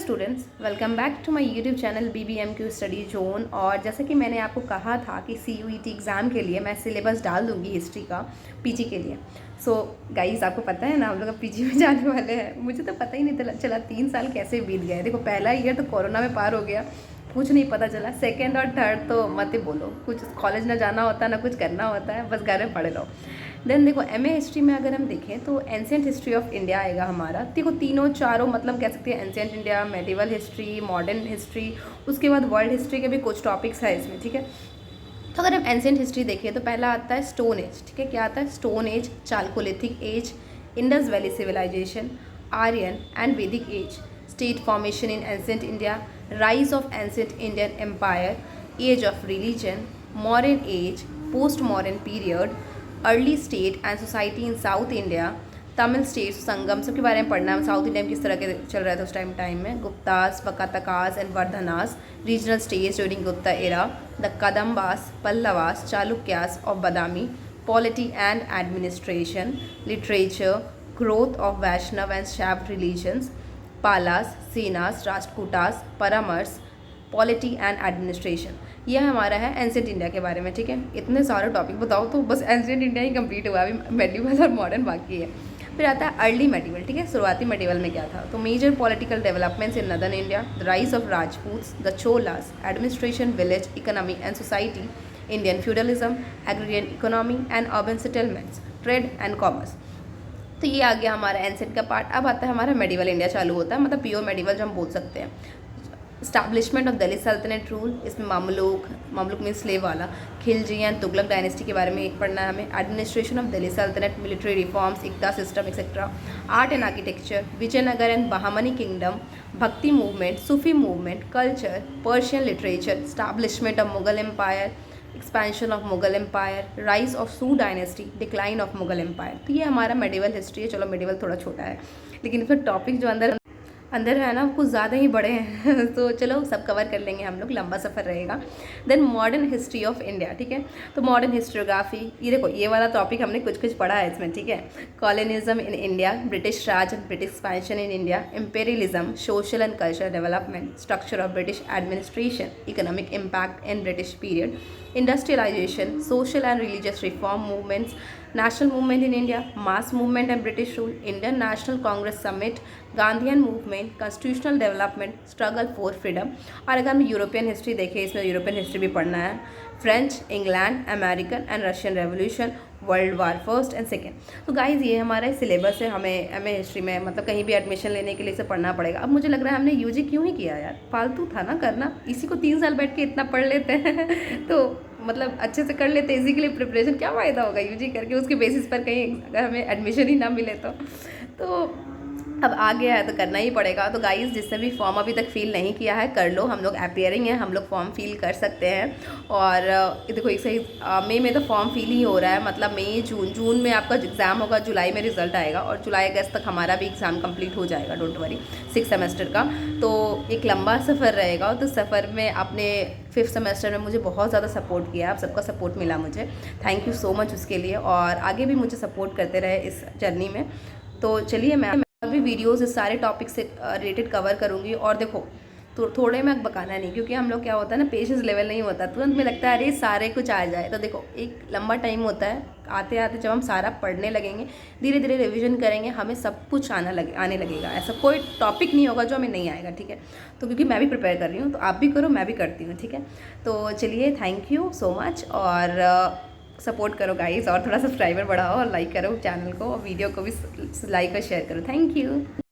Students, welcome back to my YouTube channel BBMQ study zone. और जैसा कि मैंने आपको कहा था कि CUET एग्ज़ाम के लिए मैं सिलेबस डाल दूंगी हिस्ट्री का पीजी के लिए। सो गाइस, आपको पता है ना हम लोग अब पीजी में जाने वाले हैं। मुझे तो पता ही नहीं चला 3 साल कैसे बीत गए। देखो, पहला ईयर तो कोरोना में पार हो गया, कुछ नहीं पता चला। सेकेंड और थर्ड तो मत ही बोलो, कुछ कॉलेज ना जाना होता ना कुछ करना होता है, बस घर में पढ़े रहो। देन देखो, MA हिस्ट्री में अगर हम देखें तो एंशिएंट हिस्ट्री ऑफ इंडिया आएगा हमारा। देखो, तीनों चारों मतलब कह सकते हैं, ancient India, medieval history, modern history, उसके बाद वर्ल्ड हिस्ट्री के भी कुछ टॉपिक्स है इसमें, ठीक है। तो अगर हम एंशिएंट हिस्ट्री देखें तो पहला आता है स्टोन एज, ठीक है। क्या आता है? Stone age, chalcolithic age, Indus valley civilisation, Aryan and Vedic age, state formation in ancient India, rise of ancient Indian empire, age of religion, modern age, post modern period, early state and society in south India, Tamil state Sangam, सबके बारे में पढ़ना है। South India में किस तरह के चल रहा था उस टाइम में, Guptas, Vakatakas and Vardhanas, regional states during Gupta era, the Kadambas, Pallavas, Chalukyas और Badami, polity and administration, literature, growth of Vaishnava and Shaiva religions, Palas, Senas, Rashtrakutas, Paramaras, polity and administration. यह हमारा है एंशिएंट इंडिया के बारे में, ठीक है। इतने सारे टॉपिक बताओ तो बस एंशिएंट इंडिया ही कंप्लीट हुआ, अभी मेडिवल और मॉडर्न बाकी है। फिर आता है अर्ली मेडिवल, ठीक है। शुरुआती मेडिवल में क्या था? तो major political developments in northern India, the rise of Rajputs, the Cholas, administration, village economy and society, Indian feudalism, agrarian economy and urban settlements, trade and commerce. तो ये आ गया हमारा एंशिएंट का पार्ट। अब आता है हमारा मेडिवल इंडिया चालू होता है, मतलब प्योर मेडिवल जो हम बोल सकते हैं। इस्टेब्लिशमेंट ऑफ दिल्ली सल्तनत रूल, इसमें मामलुक मीन स्लेव वाला, खिलजी एंड तुगलक डायनेस्टी के बारे में पढ़ना है हमें। Administration of Delhi Sultanate, military reforms, iqta system etcetera, art and architecture, Vijayanagar and Bahmani kingdom, Bhakti movement, Sufi movement, culture, Persian literature, establishment of Mughal empire, expansion of Mughal empire, rise of Sur dynasty, decline of Mughal empire. तो ये हमारा मेडिवल हिस्ट्री है। चलो, मेडिवल थोड़ा छोटा है, लेकिन इसमें टॉपिक जो अंदर है ना कुछ ज़्यादा ही बड़े हैं तो चलो सब कवर कर लेंगे हम लोग, लंबा सफ़र रहेगा। Then modern history of India, ठीक है। तो मॉडर्न हिस्टोग्राफी, ये देखो ये वाला टॉपिक हमने कुछ पढ़ा है इसमें, ठीक है। Colonialism in India, British Raj and British expansion in India, imperialism, social and cultural development, structure of British administration, economic impact in British period, industrialisation, social and religious reform movements, national movement in India, mass movement and British rule, Indian National Congress summit, Gandhian movement, constitutional development, struggle for freedom. और अगर हम European history देखें, इसमें European history भी पढ़ना है। French, England, American and Russian revolution, world war first and second. तो guys ये हमारा सिलेबस है। हमें MA हिस्ट्री में मतलब कहीं भी एडमिशन लेने के लिए इसे पढ़ना पड़ेगा। अब मुझे लग रहा है हमने UG क्यों ही किया यार, फालतू था ना करना, इसी को 3 साल बैठ के इतना पढ़ लेते हैं तो मतलब अच्छे से कर लेते, इसी के लिए प्रिपरेशन क्या फ़ायदा होगा UG करके, उसके बेसिस पर कहीं अगर हमें एडमिशन ही ना मिले तो अब आ गया है तो करना ही पड़ेगा। तो गाइस, जिसने भी फॉर्म अभी तक फिल नहीं किया है कर लो, हम लोग अपीयरिंग है, हम लोग फॉर्म फिल कर सकते हैं। और देखो एक सही मई में तो फॉर्म फिल ही हो रहा है, मतलब मई जून में आपका एग्ज़ाम होगा, जुलाई में रिजल्ट आएगा और जुलाई अगस्त तक हमारा भी एग्ज़ाम कंप्लीट हो जाएगा, डोंट वरी, 6 सेमेस्टर का। तो एक लंबा सफ़र रहेगा। तो सफ़र में अपने 5th सेमेस्टर में मुझे बहुत ज़्यादा सपोर्ट किया, आप सबका सपोर्ट मिला मुझे, थैंक यू सो मच उसके लिए। और आगे भी मुझे सपोर्ट करते रहे इस जर्नी में। तो चलिए, मैं अभी वीडियोस इस सारे टॉपिक से रिलेटेड कवर करूँगी। और देखो तो थोड़े में बकाना नहीं, क्योंकि हम लोग क्या होता है ना, पेशेंस लेवल नहीं होता, तुरंत में लगता है अरे सारे कुछ आ जाए। तो देखो एक लंबा टाइम होता है, आते आते जब हम सारा पढ़ने लगेंगे, धीरे धीरे रिवीजन करेंगे, हमें सब कुछ आने लगेगा। ऐसा कोई टॉपिक नहीं होगा जो हमें नहीं आएगा, ठीक है। तो क्योंकि मैं भी प्रिपेयर कर रही हूँ, तो आप भी करो, मैं भी करती हूँ, ठीक है। तो चलिए, थैंक यू सो मच। और सपोर्ट करो गाइस, और थोड़ा सब्सक्राइबर बढ़ाओ और लाइक करो चैनल को, और वीडियो को भी लाइक और शेयर करो। Thank you.